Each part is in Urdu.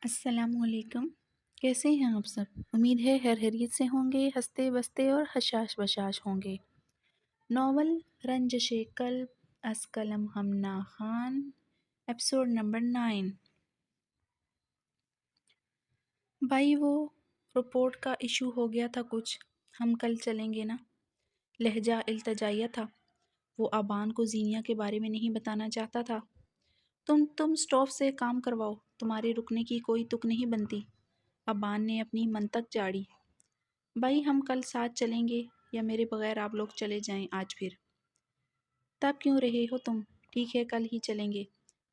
السلام علیکم۔ کیسے ہیں آپ سب؟ امید ہے خیریت سے ہوں گے، ہنستے بستے اور حشاش بشاش ہوں گے۔ ناول رنجش قلب از قلم ہم ناخوان، ایپیسوڈ نمبر 9۔ بھائی وہ رپورٹ کا ایشو ہو گیا تھا کچھ، ہم کل چلیں گے نا؟ لہجہ التجائیہ تھا۔ وہ آبان کو زینیا کے بارے میں نہیں بتانا چاہتا تھا۔ تم سٹاف سے کام کرواؤ، تمہارے رکنے کی کوئی تک نہیں بنتی۔ آبان نے اپنی منطق جاڑی۔ بھائی ہم کل ساتھ چلیں گے یا میرے بغیر آپ لوگ چلے جائیں آج پھر؟ تب کیوں رہے ہو تم؟ ٹھیک ہے کل ہی چلیں گے،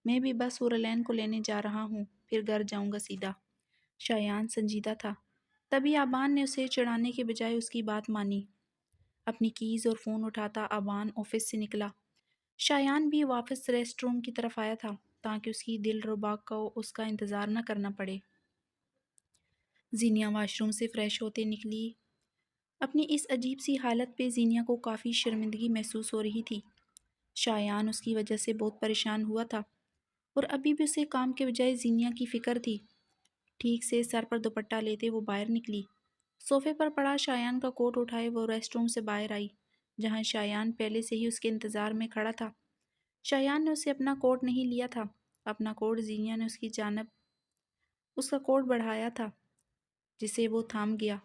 میں بھی بس ہورلین کو لینے جا رہا ہوں، پھر گھر جاؤں گا سیدھا۔ شایان سنجیدہ تھا، تبھی آبان نے اسے چڑھانے کے بجائے اس کی بات مانی۔ اپنی کیز اور فون اٹھاتا آبان آفس سے نکلا۔ شایان بھی واپس ریسٹ روم کی طرف آیا تھا تاکہ اس کی دل ربا کو اس کا انتظار نہ کرنا پڑے۔ زینیا واش روم سے فریش ہوتے نکلی۔ اپنی اس عجیب سی حالت پہ زینیا کو کافی شرمندگی محسوس ہو رہی تھی۔ شایان اس کی وجہ سے بہت پریشان ہوا تھا اور ابھی بھی اسے کام کے بجائے زینیا کی فکر تھی۔ ٹھیک سے سر پر دوپٹہ لیتے وہ باہر نکلی۔ صوفے پر پڑا شایان کا کوٹ اٹھائے وہ ریسٹ روم سے باہر آئی، جہاں شایان پہلے سے ہی اس کے انتظار میں کھڑا تھا۔ شایان نے اسے اپنا کوٹ نہیں لیا تھا، اپنا کوٹ زینیا نے اس کی جانب اس کا کوٹ بڑھایا تھا، جسے وہ تھام گیا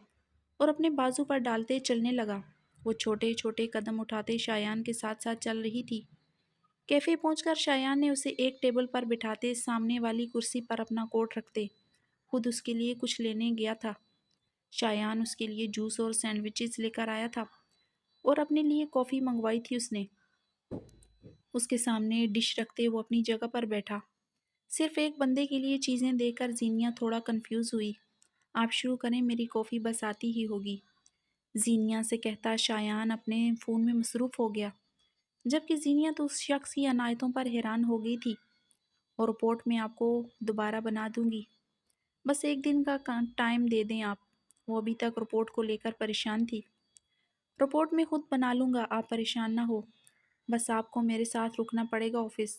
اور اپنے بازو پر ڈالتے چلنے لگا۔ وہ چھوٹے چھوٹے قدم اٹھاتے شایان کے ساتھ ساتھ چل رہی تھی۔ کیفے پہنچ کر شایان نے اسے ایک ٹیبل پر بٹھاتے سامنے والی کرسی پر اپنا کوٹ رکھتے خود اس کے لیے کچھ لینے گیا تھا۔ شایان اس کے لیے جوس اور سینڈوچز لے کر آیا تھا اور اپنے لیے کافی منگوائی تھی اس نے۔ اس کے سامنے ڈش رکھتے وہ اپنی جگہ پر بیٹھا۔ صرف ایک بندے کے لیے چیزیں دے کر زینیا تھوڑا کنفیوز ہوئی۔ آپ شروع کریں، میری کافی بس آتی ہی ہوگی، زینیا سے کہتا شایان اپنے فون میں مصروف ہو گیا، جبکہ زینیا تو اس شخص کی عنایتوں پر حیران ہو گئی تھی۔ اور رپورٹ میں آپ کو دوبارہ بنا دوں گی، بس ایک دن کا ٹائم دے دیں آپ۔ وہ ابھی تک رپورٹ کو لے کر پریشان تھی۔ رپورٹ میں خود بنا لوں گا، آپ پریشان نہ ہو، بس آپ کو میرے ساتھ رکنا پڑے گا آفس،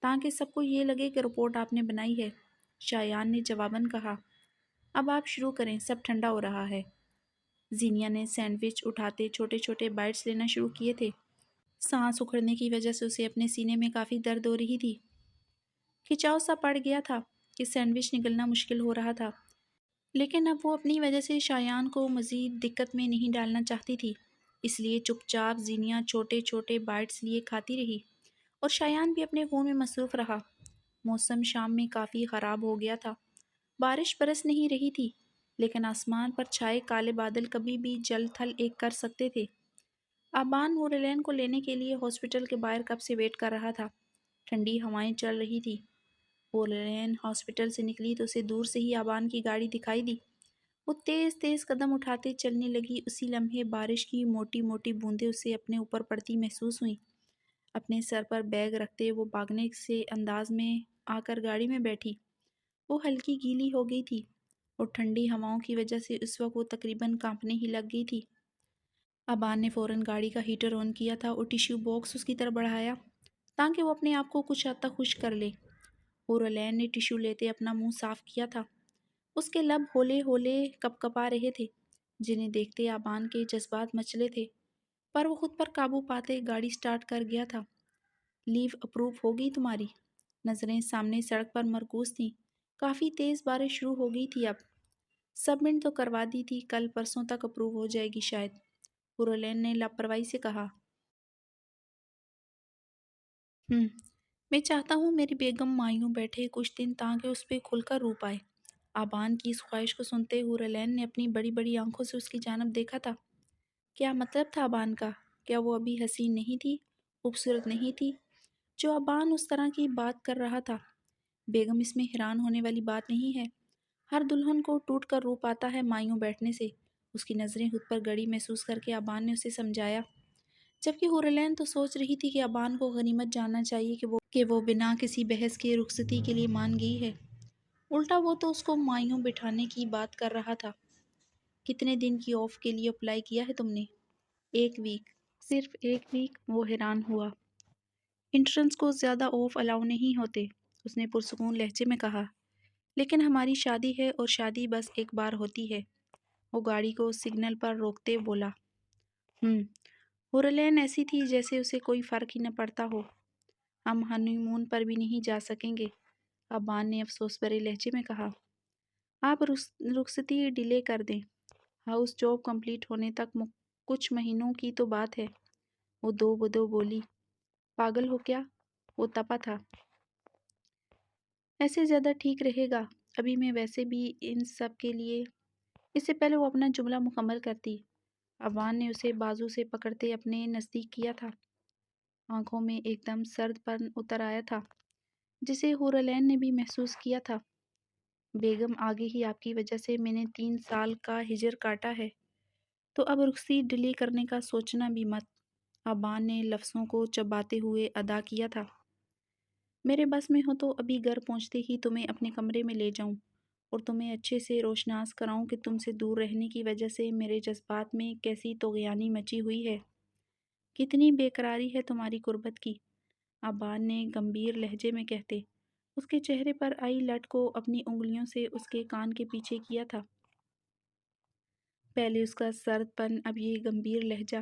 تاکہ سب کو یہ لگے کہ رپورٹ آپ نے بنائی ہے، شایان نے جواباً کہا۔ اب آپ شروع کریں، سب ٹھنڈا ہو رہا ہے۔ زینیا نے سینڈوچ اٹھاتے چھوٹے چھوٹے بائٹس لینا شروع کیے تھے۔ سانس اکھڑنے کی وجہ سے اسے اپنے سینے میں کافی درد ہو رہی تھی۔ کھچاؤ سا پڑ گیا تھا کہ سینڈوچ نگلنا مشکل ہو رہا تھا، لیکن اب وہ اپنی وجہ سے شایان کو مزید دقت میں نہیں ڈالنا چاہتی تھی، اس لیے چپ چاپ زینیا چھوٹے چھوٹے بائٹس لیے کھاتی رہی اور شایان بھی اپنے فون میں مصروف رہا۔ موسم شام میں کافی خراب ہو گیا تھا، بارش برس نہیں رہی تھی، لیکن آسمان پر چھائے کالے بادل کبھی بھی جل تھل ایک کر سکتے تھے۔ آبان ہورلین کو لینے کے لیے ہاسپٹل کے باہر کب سے ویٹ کر رہا تھا۔ ٹھنڈی ہوائیں چل رہی تھی۔ ہورلین ہاسپٹل سے نکلی تو اسے دور سے ہی آبان کی گاڑی دکھائی دی۔ وہ تیز تیز قدم اٹھاتے چلنے لگی۔ اسی لمحے بارش کی موٹی موٹی بوندیں اسے اپنے اوپر پڑتی محسوس ہوئیں۔ اپنے سر پر بیگ رکھتے وہ بھاگنے سے انداز میں آ کر گاڑی میں بیٹھی۔ وہ ہلکی گیلی ہو گئی تھی اور ٹھنڈی ہواؤں کی وجہ سے اس وقت وہ تقریباً کانپنے ہی لگ گئی تھی۔ آبان نے فوراً گاڑی کا ہیٹر آن کیا تھا اور ٹیشو باکس اس کی طرف بڑھایا تاکہ وہ اپنے آپ کو کچھ حد تک خشک کر لے۔ ہورلین نے ٹیشو لیتے اپنا منہ صاف کیا تھا۔ اس کے لب ہولے ہولے کپ کپا رہے تھے، جنہیں دیکھتے آبان کے جذبات مچلے تھے، پر وہ خود پر قابو پاتے گاڑی سٹارٹ کر گیا تھا۔ لیو اپروو ہو گئی تمہاری؟ نظریں سامنے سڑک پر مرکوز تھیں۔ کافی تیز بارش شروع ہو گئی تھی اب۔ سبمٹ تو کروا دی تھی، کل پرسوں تک اپروو ہو جائے گی شاید، ہورلین نے لاپرواہی سے کہا۔ میں چاہتا ہوں میری بیگم مایوں بیٹھے کچھ دن تاکہ اس پہ کھل کر رو پائے۔ آبان کی اس خواہش کو سنتے ہورلین نے اپنی بڑی بڑی آنکھوں سے اس کی جانب دیکھا تھا۔ کیا مطلب تھا آبان کا؟ کیا وہ ابھی حسین نہیں تھی، خوبصورت نہیں تھی، جو آبان اس طرح کی بات کر رہا تھا؟ بیگم اس میں حیران ہونے والی بات نہیں ہے، ہر دلہن کو ٹوٹ کر رو پاتا ہے مایوں بیٹھنے سے۔ اس کی نظریں خود پر گڑی محسوس کر کے آبان نے اسے سمجھایا، جبکہ ہورلین تو سوچ رہی تھی کہ آبان کو غنیمت جاننا چاہیے کہ وہ بنا کسی بحث کے رخصتی کے لیے مان گئی ہے۔ الٹا وہ تو اس کو مایوں بٹھانے کی بات کر رہا تھا۔ کتنے دن کی آف کے لیے اپلائی کیا ہے تم نے؟ 1 ویک۔ صرف 1 ویک؟ وہ حیران ہوا۔ انٹرنس کو زیادہ آف الاؤ نہیں ہوتے، اس نے پرسکون لہجے میں کہا۔ لیکن ہماری شادی ہے اور شادی بس ایک بار ہوتی ہے۔ وہ گاڑی کو سگنل پر روکتے بولا۔ ہم ہورلین ایسی تھی جیسے اسے کوئی فرق ہی نہ پڑتا ہو۔ ہم ہنی مون پر بھی نہیں جا سکیں گے، ابان نے افسوس بھرے لہجے میں کہا۔ آپ رخصتی ڈیلے کر دیں، ہاؤس جاب کمپلیٹ ہونے تک کچھ مہینوں کی تو بات ہے۔ وہ دو بدو بولی۔ پاگل ہو کیا؟ وہ تپا تھا۔ ایسے زیادہ ٹھیک رہے گا، ابھی میں ویسے بھی ان سب کے لیے۔ اس سے پہلے وہ اپنا جملہ مکمل کرتی، ابان نے اسے بازو سے پکڑتے اپنے نزدیک کیا تھا۔ آنکھوں میں ایک دم سرد پن اتر آیا تھا، جسے ہورلین نے بھی محسوس کیا تھا۔ بیگم، آگے ہی آپ کی وجہ سے میں نے 3 سال کا ہجر کاٹا ہے، تو اب رخصتی ڈیلے کرنے کا سوچنا بھی مت۔ ابان نے لفظوں کو چباتے ہوئے ادا کیا تھا۔ میرے بس میں ہو تو ابھی گھر پہنچتے ہی تمہیں اپنے کمرے میں لے جاؤں اور تمہیں اچھے سے روشناس کراؤں کہ تم سے دور رہنے کی وجہ سے میرے جذبات میں کیسی طغیانی مچی ہوئی ہے، کتنی بے قراری ہے تمہاری غربت کی، ابان نے گمبھیر لہجے میں کہتے اس کے چہرے پر آئی لٹ کو اپنی انگلیوں سے اس کے کان کے پیچھے کیا تھا۔ پہلے اس کا سرد پن، اب یہ گمبھیر لہجہ۔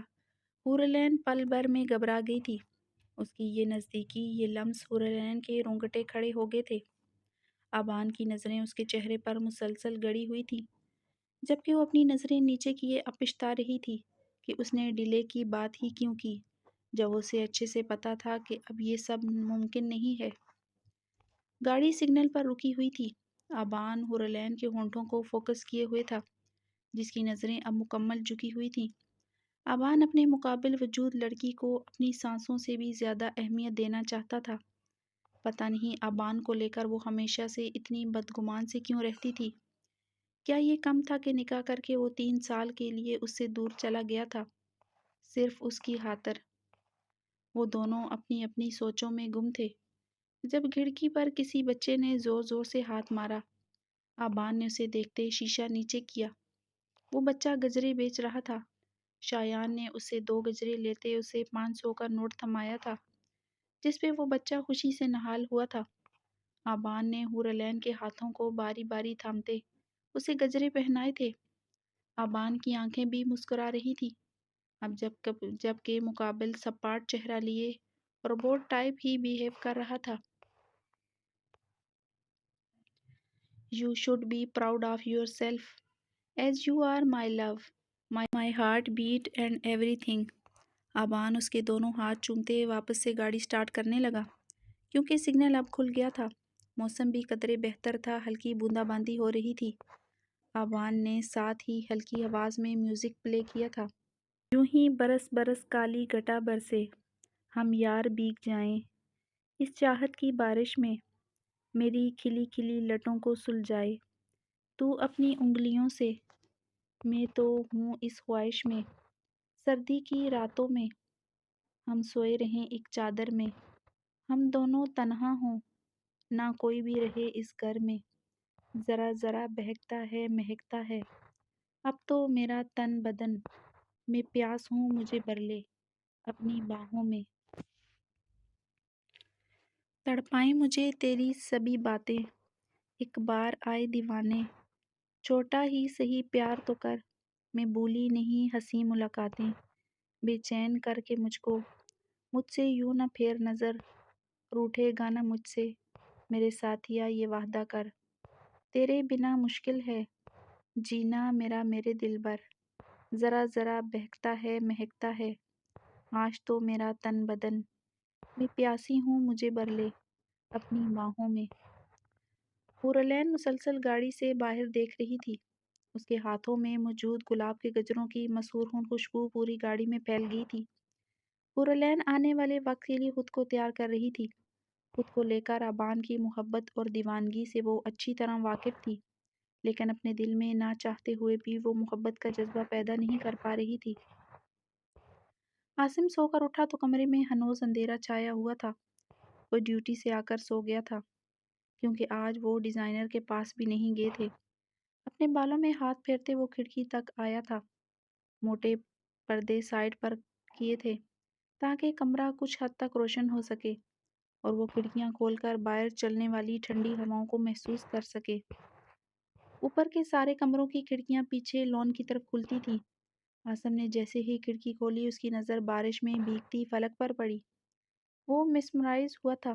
ہورلین پل بھر میں گھبرا گئی تھی۔ اس کی یہ نزدیکی، یہ لمس ہورلین کے رونگٹے کھڑے ہو گئے تھے۔ ابان کی نظریں اس کے چہرے پر مسلسل گڑی ہوئی تھیں، جبکہ وہ اپنی نظریں نیچے کیے اب پچھتا رہی تھی کہ اس نے ڈیلے کی بات ہی کیوں کی، جب اسے اچھے سے پتا تھا کہ اب یہ سب ممکن نہیں ہے۔ گاڑی سگنل پر رکی ہوئی تھی۔ ابان ہورلین کے ہونٹوں کو فوکس کیے ہوئے تھا، جس کی نظریں اب مکمل جھکی ہوئی تھیں۔ ابان اپنے مقابل وجود لڑکی کو اپنی سانسوں سے بھی زیادہ اہمیت دینا چاہتا تھا۔ پتہ نہیں ابان کو لے کر وہ ہمیشہ سے اتنی بدگمان سے کیوں رہتی تھی۔ کیا یہ کم تھا کہ نکاح کر کے وہ 3 سال کے لیے اس سے دور چلا گیا تھا، صرف اس کی خاطر؟ وہ دونوں اپنی اپنی سوچوں میں گم تھے، جب کھڑکی پر کسی بچے نے زور زور سے ہاتھ مارا۔ ابان نے اسے دیکھتے شیشہ نیچے کیا۔ وہ بچہ گجرے بیچ رہا تھا۔ شایان نے اسے 2 گجرے لیتے اسے 500 کا نوٹ تھمایا تھا، جس پہ وہ بچہ خوشی سے نہال ہوا تھا۔ ابان نے ہورلین کے ہاتھوں کو باری باری تھامتے اسے گجرے پہنائے تھے۔ ابان کی آنکھیں بھی مسکرا رہی تھی، اب جب کہ مقابل سپاٹ چہرہ لیے روبوٹ ٹائپ ہی بیہیو کر رہا تھا۔ You should be proud of yourself, as you are my love, my heart beat and everything۔ ابان اس کے دونوں ہاتھ چومتے واپس سے گاڑی سٹارٹ کرنے لگا، کیونکہ سگنل اب کھل گیا تھا۔ موسم بھی قدرے بہتر تھا، ہلکی بوندا باندی ہو رہی تھی۔ ابان نے ساتھ ہی ہلکی آواز میں میوزک پلے کیا تھا۔ یوں ہی برس برس کالی گھٹا برسے، ہم یار بھیگ جائیں اس چاہت کی بارش میں، میری کھلی کھلی لٹوں کو سلجھائے تو اپنی انگلیوں سے، میں تو ہوں اس خواہش میں، سردی کی راتوں میں ہم سوئے رہیں ایک چادر میں، ہم دونوں تنہا ہوں، نہ کوئی بھی رہے اس گھر میں، ذرا ذرا بہکتا ہے مہکتا ہے اب تو میرا تن بدن، میں پیاس ہوں مجھے بھر لے اپنی باہوں میں، تڑپائیں مجھے تیری سبھی باتیں، ایک بار آئے دیوانے، چھوٹا ہی سہی پیار تو کر، میں بھولی نہیں ہنسی ملاقاتیں، بے چین کر کے مجھ کو، مجھ سے یوں نہ پھیر نظر، روٹھے گا نہ مجھ سے، میرے ساتھیا یہ وعدہ کر، تیرے بنا مشکل ہے جینا میرا میرے دلبر، ذرا ذرا بہکتا ہے مہکتا ہے آج تو میرا تن بدن، میں پیاسی ہوں مجھے بھر لے اپنی باہوں میں۔ ہورلین مسلسل گاڑی سے باہر دیکھ رہی تھی۔ اس کے ہاتھوں میں موجود گلاب کے گجروں کی مسحور خوشبو پوری گاڑی میں پھیل گئی تھی۔ ہورلین آنے والے وقت کے لیے خود کو تیار کر رہی تھی۔ خود کو لے کر ابان کی محبت اور دیوانگی سے وہ اچھی طرح واقف تھی، لیکن اپنے دل میں نہ چاہتے ہوئے بھی وہ محبت کا جذبہ پیدا نہیں کر پا رہی تھی۔ عاصم سو کر اٹھا تو کمرے میں ہنوز اندھیرا چھایا ہوا تھا۔ وہ ڈیوٹی سے آ کر سو گیا تھا، کیونکہ آج وہ ڈیزائنر کے پاس بھی نہیں گئے تھے۔ اپنے بالوں میں ہاتھ پھیرتے وہ کھڑکی تک آیا تھا۔ موٹے پردے سائڈ پر کیے تھے تاکہ کمرہ کچھ حد تک روشن ہو سکے۔ اور وہ کھڑکیاں کھول کر باہر چلنے والی ٹھنڈی ہواؤں کو محسوس کر سکے۔ اوپر کے سارے کمروں کی کھڑکیاں پیچھے لان کی طرف کھلتی تھیں۔ عاصم نے جیسے ہی کھڑکی کھولی اس کی نظر بارش میں بھیگتی فلک پر پڑی۔ وہ مسمرائز ہوا تھا۔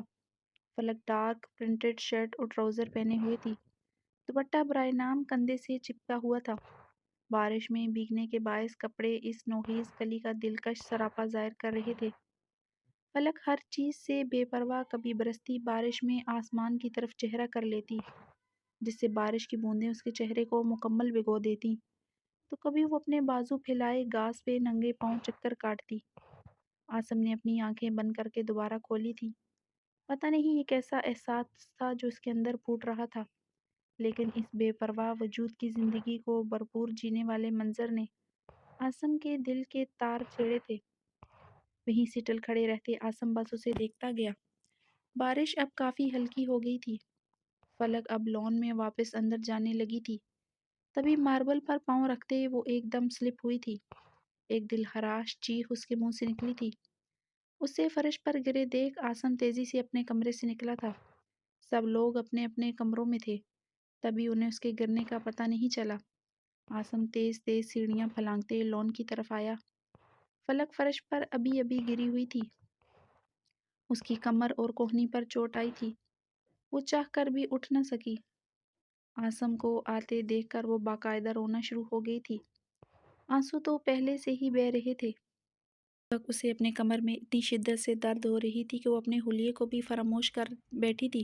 فلک ڈارک پرنٹڈ شرٹ اور ٹراؤزر پہنے ہوئے تھی۔ دوپٹہ برائے نام کندھے سے چپکا ہوا تھا۔ بارش میں بھیگنے کے باعث کپڑے اس نوخیز کلی کا دلکش سراپا ظاہر کر رہے تھے۔ فلک ہر چیز سے بے پرواہ کبھی برستی بارش میں آسمان کی طرف چہرہ کر لیتی، جس سے بارش کی بوندیں اس کے چہرے کو مکمل بھگو دیتی، تو کبھی وہ اپنے بازو پھیلائے گھاس پہ ننگے پاؤں چکر کاٹتی۔ عاصم نے اپنی آنکھیں بند کر کے دوبارہ کھولی تھی۔ پتہ نہیں یہ کیسا احساس تھا جو اس کے اندر پھوٹ رہا تھا، لیکن اس بے پرواہ وجود کی زندگی کو بھرپور جینے والے منظر نے عاصم کے دل کے تار چھیڑے تھے۔ وہیں سے ٹل کھڑے رہتے عاصم بس اسے دیکھتا گیا۔ بارش اب کافی ہلکی ہو گئی تھی۔ فلک اب لان میں واپس اندر جانے لگی تھی، تبھی ماربل پر پاؤں رکھتے وہ ایک دم سلپ ہوئی تھی۔ ایک دل خراش چیخ اس کے منہ سے نکلی تھی۔ اسے فرش پر گرے دیکھ عاصم تیزی سے اپنے کمرے سے نکلا تھا۔ سب لوگ اپنے اپنے کمروں میں تھے، تبھی انہیں اس کے گرنے کا پتہ نہیں چلا۔ عاصم تیز تیز سیڑھیاں پھلانگتے لان کی طرف آیا۔ فلک فرش پر ابھی ابھی گری ہوئی تھی۔ اس کی کمر اور کوہنی پر چوٹ آئی تھی۔ وہ چاہ کر بھی اٹھ نہ سکی۔ عاصم کو آتے دیکھ کر وہ باقاعدہ رونا شروع ہو گئی تھی۔ آنسو تو پہلے سے ہی بہہ رہے تھے۔ تک اسے اپنے کمر میں اتنی شدت سے درد ہو رہی تھی کہ وہ اپنے حلیے کو بھی فراموش کر بیٹھی تھی۔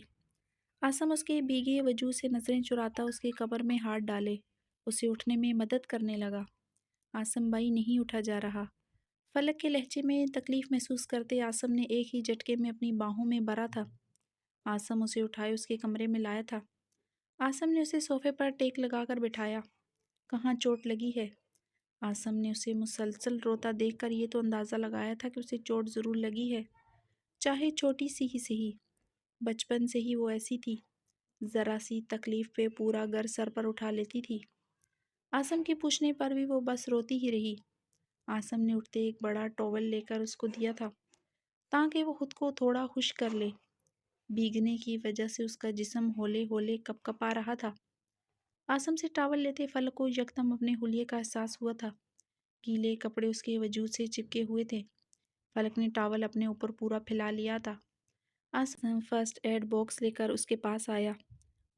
عاصم اس کے بھیگے وجود سے نظریں چراتا اس کے کمر میں ہاتھ ڈالے اسے اٹھنے میں مدد کرنے لگا۔ عاصم بھائی نہیں اٹھا جا رہا۔ فلک کے لہجے میں تکلیف محسوس کرتے عاصم نے ایک ہی جھٹکے میں اپنی باہوں میں بھرا تھا۔ عاصم اسے اٹھائے اس کے کمرے میں لایا تھا۔ عاصم نے اسے صوفے پر ٹیک لگا کر بٹھایا۔ کہاں چوٹ لگی ہے؟ عاصم نے اسے مسلسل روتا دیکھ کر یہ تو اندازہ لگایا تھا کہ اسے چوٹ ضرور لگی ہے، چاہے چھوٹی سی ہی صحیح۔ بچپن سے ہی وہ ایسی تھی، ذرا سی تکلیف پہ پورا گھر سر پر اٹھا لیتی تھی۔ عاصم کے پوچھنے پر بھی وہ بس روتی ہی رہی۔ عاصم نے اٹھتے ایک بڑا ٹاول لے کر اس کو دیا تھا تاکہ وہ خود کو تھوڑا خشک کر لے۔ بھیگنے کی وجہ سے اس کا جسم ہولے ہولے کپ کپا رہا تھا۔ عاصم سے ٹاول لیتے فلک کو یکدم اپنے حلیے کا احساس ہوا تھا۔ گیلے کپڑے اس کے وجود سے چپکے ہوئے تھے۔ فلک نے ٹاول اپنے اوپر پورا پھیلا لیا تھا۔ عاصم فرسٹ ایڈ باکس لے کر اس کے پاس آیا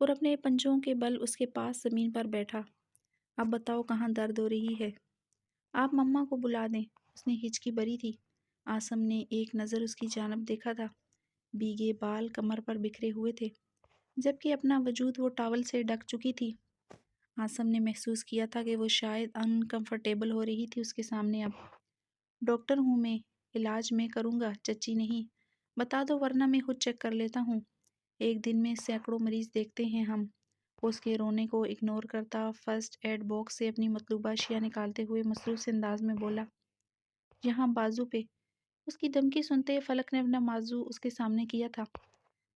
اور اپنے پنجوں کے بل اس کے پاس زمین پر بیٹھا۔ اب بتاؤ کہاں درد ہو رہی ہے؟ آپ مما کو بلا دیں، اس نے ہچکی بھری تھی۔ عاصم نے ایک نظر اس کی جانب دیکھا تھا۔ بھیگے بال کمر پر بکھرے ہوئے تھے، جبکہ اپنا وجود وہ ٹاول سے ڈھک چکی تھی۔ عاصم نے محسوس کیا تھا کہ وہ شاید انکمفرٹیبل ہو رہی تھی اس کے سامنے اب۔ ڈاکٹر ہوں میں، علاج میں کروں گا، چچی نہیں۔ بتا دو ورنہ میں خود چیک کر لیتا ہوں۔ ایک دن میں سینکڑوں مریض دیکھتے ہیں ہم۔ وہ اس کے رونے کو اگنور کرتا فرسٹ ایڈ باکس سے اپنی مطلوبہ اشیاء نکالتے ہوئے مصروف انداز میں بولا، یہاں بازو پہ۔ اس کی دھمکی سنتے فلک نے اپنا بازو اس کے سامنے کیا تھا۔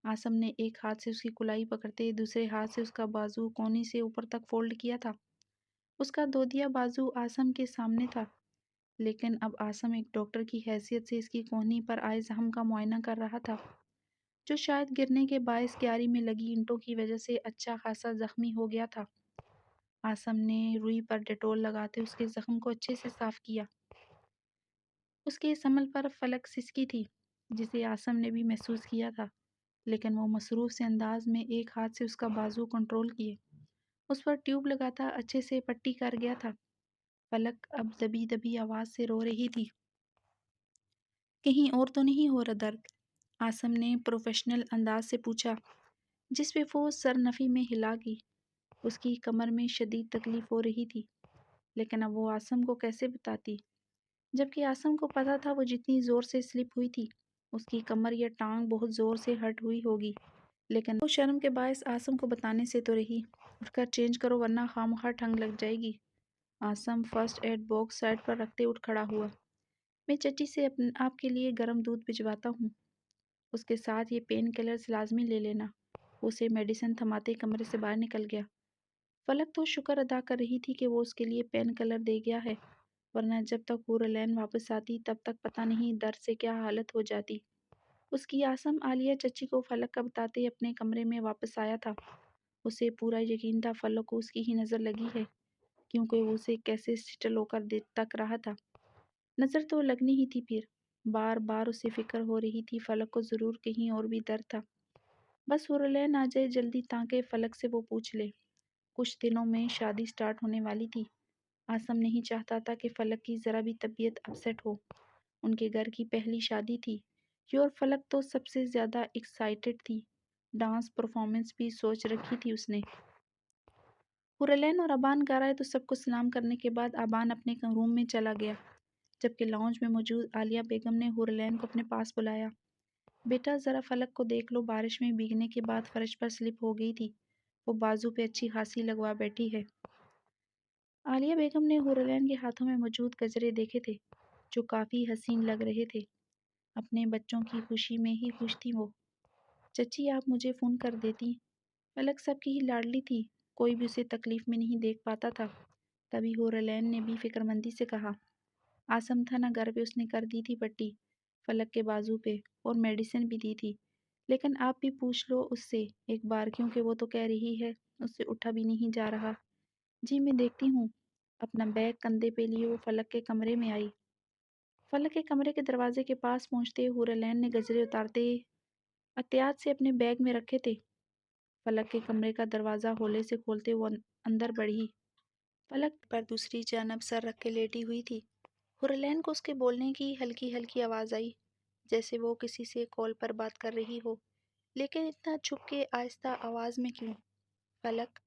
عاصم نے ایک ہاتھ سے اس کی کلائی پکڑتے دوسرے ہاتھ سے اس کا بازو کونی سے اوپر تک فولڈ کیا تھا۔ اس کا دودیا بازو عاصم کے سامنے تھا، لیکن اب عاصم ایک ڈاکٹر کی حیثیت سے اس کی کونی پر آئے زخم کا معائنہ کر رہا تھا، جو شاید گرنے کے باعث کیاری میں لگی اینٹوں کی وجہ سے اچھا خاصا زخمی ہو گیا تھا۔ عاصم نے روئی پر ڈیٹول لگاتے اس کے زخم کو اچھے سے صاف کیا۔ اس کے سمل پر فلک سسکی تھی، جسے عاصم نے بھی محسوس کیا تھا، لیکن وہ مصروف سے انداز میں ایک ہاتھ سے اس کا بازو کنٹرول کیے اس پر ٹیوب لگاتا اچھے سے پٹی کر گیا تھا۔ فلک اب دبی دبی آواز سے رو رہی تھی۔ کہیں اور تو نہیں ہو رہا درد؟ عاصم نے پروفیشنل انداز سے پوچھا، جس پہ وہ سر نفی میں ہلا گئی۔ اس کی کمر میں شدید تکلیف ہو رہی تھی، لیکن اب وہ عاصم کو کیسے بتاتی، جبکہ عاصم کو پتا تھا وہ جتنی زور سے سلپ ہوئی تھی اس کی کمر یا ٹانگ بہت زور سے ہرٹ ہوئی ہوگی، لیکن وہ شرم کے باعث عاصم کو بتانے سے تو رہی۔ اٹھ کر چینج کرو ورنہ خواہ ٹھنگ لگ جائے گی۔ Asim first aid box side پر رکھتے اٹھ کھڑا ہوا۔ میں چچی سے آپ کے لیے گرم دودھ بھجواتا ہوں، اس کے ساتھ یہ پین کلرز لازمی لے لینا۔ اسے میڈیسن تھماتے کمرے سے باہر نکل گیا۔ فلک تو شکر ادا کر رہی تھی کہ وہ اس کے لیے پین کلر دے گیا ہے، ورنہ جب تک وہ رلین واپس آتی تب تک پتہ نہیں درد سے کیا حالت ہو جاتی۔ اس کی آسم عالیہ چچی کو فلک کا بتاتے اپنے کمرے میں واپس آیا تھا۔ اسے پورا یقین تھا فلک کو اس کی ہی نظر لگی ہے، کیونکہ وہ اسے کیسے سٹل ہو کر تک رہا تھا۔ نظر تو لگنی ہی تھی پھر۔ بار بار اسے فکر ہو رہی تھی فلک کو ضرور کہیں اور بھی درد تھا۔ بس حورالعین آ جائے جلدی تاکہ فلک سے وہ پوچھ لے۔ کچھ دنوں میں شادی سٹارٹ ہونے والی تھی۔ آسم نہیں چاہتا تھا کہ فلک کی ذرا بھی طبیعت اپسیٹ ہو۔ ان کے گھر کی پہلی شادی تھی یہ، اور فلک تو سب سے زیادہ ایکسائٹڈ تھی۔ ڈانس پرفارمنس بھی سوچ رکھی تھی اس نے۔ حورالعین اور ابان گھر آئے تو سب کو سلام کرنے کے بعد ابان اپنے روم میں چلا گیا، جبکہ لاؤنج میں موجود عالیہ بیگم نے حورالعین کو اپنے پاس بلایا۔ بیٹا ذرا فلک کو دیکھ لو، بارش میں بھیگنے کے بعد فرش پر سلپ ہو گئی تھی، وہ بازو پہ اچھی خاصی لگوا بیٹھی ہے۔ عالیہ بیگم نے حورالعین کے ہاتھوں میں موجود گجرے دیکھے تھے جو کافی حسین لگ رہے تھے۔ اپنے بچوں کی خوشی میں ہی خوش تھی وہ۔ چچی آپ مجھے فون کر دیتی، فلک سب کی ہی لاڈلی تھی، کوئی بھی اسے تکلیف میں نہیں دیکھ پاتا تھا۔ تبھی حورالعین نے بھی فکر مندی سے کہا، آسم تھا نا گھر پہ، اس نے کر دی تھی پٹی فلک کے بازو پہ اور میڈیسن بھی دی تھی، لیکن آپ بھی پوچھ لو اس سے ایک بار، کیونکہ وہ تو کہہ رہی ہے اس سے اٹھا بھی نہیں جا رہا۔ جی میں دیکھتی ہوں۔ اپنا بیگ کندھے پہ لیے وہ فلک کے کمرے میں آئی۔ فلک کے کمرے کے دروازے کے پاس پہنچتے حورالعین نے گجرے اتارتے احتیاط سے اپنے بیگ میں رکھے تھے۔ فلک کے کمرے کا دروازہ ہولے سے کھولتے وہ اندر بڑھی۔ فلک پر دوسری جانب سر رکھ کے لیٹی ہوئی تھی۔ حورالعین کو اس کے بولنے کی ہلکی ہلکی آواز آئی، جیسے وہ کسی سے کال پر بات کر رہی ہو، لیکن اتنا چھپ کے آہستہ آواز میں کیوں؟ فلک،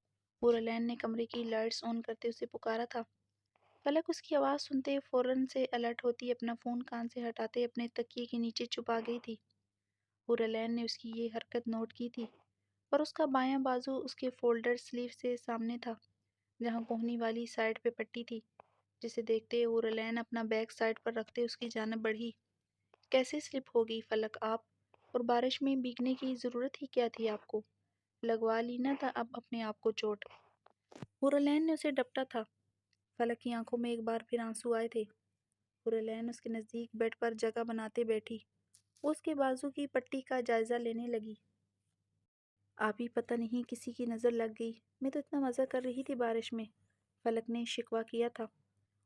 حورالعین نے کمرے کی لائٹس آن کرتے اسے پکارا تھا۔ فلک اس کی آواز سنتے فوراً سے الرٹ ہوتی اپنا فون کان سے ہٹاتے اپنے تکیے کے نیچے چھپا گئی تھی۔ حورالعین نے اس کی یہ حرکت نوٹ کی تھی، اور اس کا بایاں بازو اس کے فولڈر سلیو سے سامنے تھا، جہاں کوہنی والی سائڈ پہ پٹی تھی، جسے دیکھتے حورالعین اپنا بیگ سائڈ پر رکھتے اس کی جانب بڑھی۔ کیسے سلپ ہوگی فلک آپ؟ اور بارش میں بھیگنے کی ضرورت ہی کیا تھی آپ کو؟ لگوا لی نہ تھا اب اپنے آپ کو چوٹ؟ حورالعین نے اسے ڈپٹا تھا۔ فلک کی آنکھوں میں ایک بار پھر آنسو آئے تھے۔ حورالعین اس کے نزدیک بیڈ پر جگہ بناتے بیٹھی، وہ اس کے بازو کی پٹی کا جائزہ لینے لگی۔ آپ ہی پتہ نہیں کسی کی نظر لگ گئی، میں تو اتنا مزہ کر رہی تھی بارش میں، فلک نے شکوہ کیا تھا۔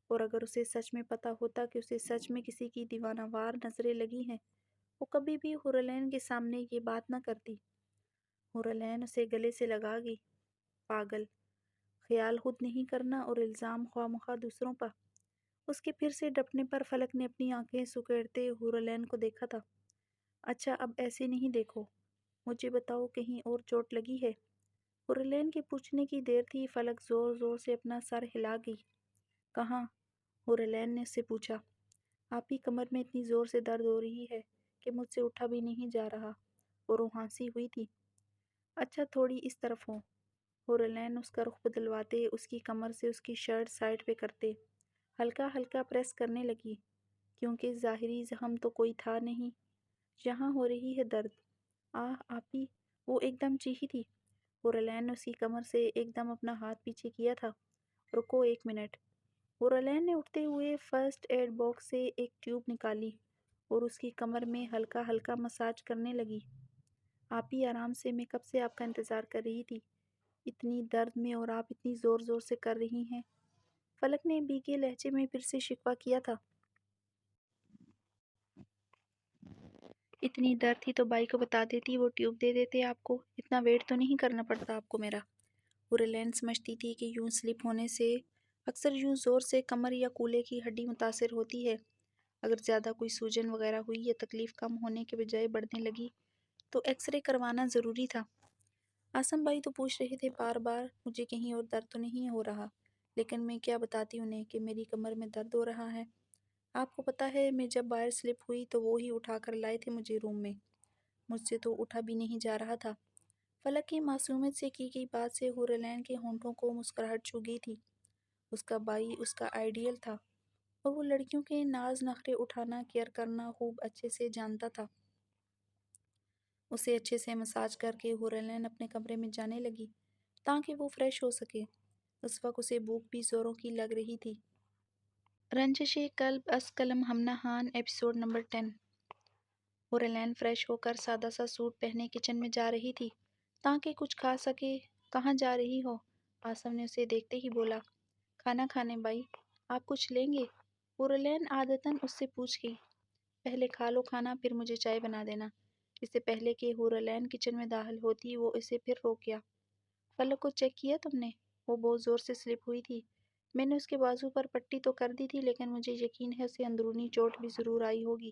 اور اگر اسے سچ میں پتہ ہوتا کہ اسے سچ میں کسی کی دیوانہ وار نظریں لگی ہیں، وہ کبھی بھی حورالعین کے سامنے یہ بات نہ کرتی۔ حورالعین اسے گلے سے لگا گئی۔ پاگل، خیال خود نہیں کرنا اور الزام خواہ مخواہ دوسروں پر۔ اس کے پھر سے ڈپٹنے پر فلک نے اپنی آنکھیں سکیڑتے حورالعین کو دیکھا تھا۔ اچھا اب ایسے نہیں دیکھو، مجھے بتاؤ کہیں اور چوٹ لگی ہے؟ حورالعین کے پوچھنے کی دیر تھی فلک زور زور سے اپنا سر ہلا گئی۔ کہاں؟ حورالعین نے اس سے پوچھا۔ آپ کی کمر میں اتنی زور سے درد ہو رہی ہے کہ مجھ سے اٹھا بھی نہیں جا رہا، اور وہ ہنسی ہوئی تھی۔ اچھا تھوڑی اس طرف ہو۔ حورالعین اس کا رخ بدلواتے اس کی کمر سے اس کی شرٹ سائڈ پہ کرتے ہلکا ہلکا پریس کرنے لگی، کیونکہ ظاہری زخم تو کوئی تھا نہیں۔ یہاں ہو رہی ہے درد؟ آہ آپی، وہ ایک دم چیخی تھی۔ حورالعین نے اس کی کمر سے ایک دم اپنا ہاتھ پیچھے کیا تھا۔ رکو ایک منٹ۔ حورالعین نے اٹھتے ہوئے فرسٹ ایڈ باکس سے ایک ٹیوب نکالی اور اس کی کمر میں ہلکا ہلکا مساج کرنے لگی۔ آپی آرام سے، میں کب سے آپ کا انتظار کر رہی تھی، اتنی درد میں اور آپ اتنی زور زور سے کر رہی ہیں، فلک نے بھیگے لہجے میں پھر سے شکوہ کیا تھا۔ اتنی درد تھی تو بائی کو بتا دیتی، وہ ٹیوب دے دیتے آپ کو، اتنا ویٹ تو نہیں کرنا پڑتا آپ کو میرا۔ حورالعین سمجھتی تھی کہ یوں سلپ ہونے سے اکثر یوں زور سے کمر یا کولے کی ہڈی متاثر ہوتی ہے۔ اگر زیادہ کوئی سوجن وغیرہ ہوئی یا تکلیف کم ہونے کے بجائے بڑھنے لگی تو ایکس رے کروانا ضروری تھا۔ آسم بھائی تو پوچھ رہے تھے بار بار مجھے کہیں اور درد تو نہیں ہو رہا، لیکن میں کیا بتاتی انہیں کہ میری کمر میں درد ہو رہا ہے۔ آپ کو پتہ ہے میں جب باہر سلپ ہوئی تو وہ ہی اٹھا کر لائے تھے مجھے روم میں، مجھ سے تو اٹھا بھی نہیں جا رہا تھا۔ فلک کی معصومیت سے کی گئی بات سے حورالعین کے ہونٹوں کو مسکراہٹ چھو گئی تھی۔ اس کا بھائی اس کا آئیڈیل تھا، اور وہ لڑکیوں کے ناز نخرے اٹھانا کیئر کرنا خوب اچھے سے جانتا تھا۔ اسے اچھے سے مساج کر کے حورالعین اپنے کمرے میں جانے لگی تاکہ وہ فریش ہو سکے۔ اس وقت اسے بھوک بھی زوروں کی لگ رہی تھی۔ رنجش قلب از قلم ہم نہان ایپیسوڈ نمبر 10۔ ہورلین فریش ہو کر سادہ سا سوٹ پہنے کچن میں جا رہی تھی تاکہ کچھ کھا سکے۔ کہاں جا رہی ہو؟ آسم نے اسے دیکھتے ہی بولا۔ کھانا کھانے بائی، آپ کچھ لیں گے؟ ہورلین عادتاً اس سے پوچھ گئی۔ پہلے کھا لو کھانا پھر مجھے چائے بنا دینا۔ اس سے پہلے کہ ہورلین کچن میں داخل ہوتی وہ اسے پھر روک گیا۔ فلک کو چیک کیا تم نے؟ وہ بہت زور سے سلپ ہوئی تھی۔ میں نے اس کے بازو پر پٹی تو کر دی تھی لیکن مجھے یقین ہے اسے اندرونی چوٹ بھی ضرور آئی ہوگی۔